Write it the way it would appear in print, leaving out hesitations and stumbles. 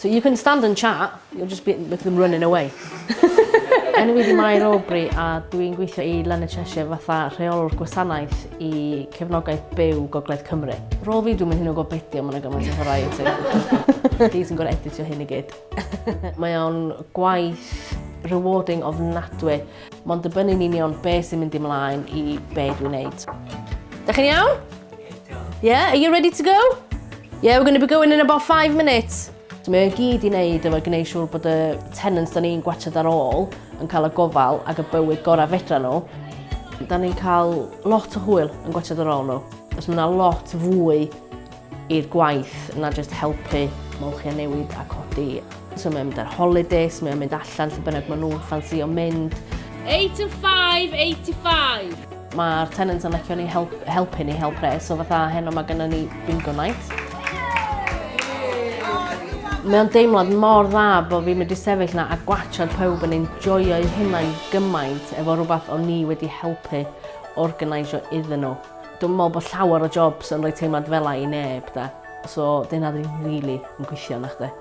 So you can stand and chat, you'll just be with them running away. Enw fi di Mae Mair Aubrey a dwi'n gweithio i Cheshire fatha Rheolwr Gwasanaeth i Cefnogaeth Byw Gogledd Cymru. Rôl fi dwi'n mynd hyn o gobeithio, mae'n gymaint o variety. Di sy'n gorau editio hyn i gyd. Mae o'n gwaith rewarding ofnadwy. Mae'n dibynnu'n union beth sy'n mynd ymlaen i be dwi'n neud. Dach chi'n iawn? Yeah, are you ready to go? Yeah, we're going to be going in about 5 minutes. So mae o gyd i wneud efo gwneud siŵr bod y tenants da ni'n gwachod ar ôl yn cael y gofal ac y bywyd gorau fedra nhw. Da ni'n cael lot o hwyl yn gwachod ar ôl nhw. Os mae yna lot fwy i'r gwaith na just helpu molchau newid a codi. So mae'n mynd ar holidays, mae'n mynd allan lle bynnag maen nhw'n ffansio mynd. 8 to 5, 85. Mae'r tenants yn licio ni helpu ni helpres, so fatha heno mae gennym ni bingo night. Mae o'n deimlad mor dda bod fi wedi sefyll na a gwachod pawb yn enjoyo'u hunain gymaint efo rhywbeth o'n ni wedi helpu organisio iddyn nhw. Dwi'n meddwl bod llawer o jobs yn rhoi teimlad fela i neb, da. So dyna ddim rili yn gweithio na chdi.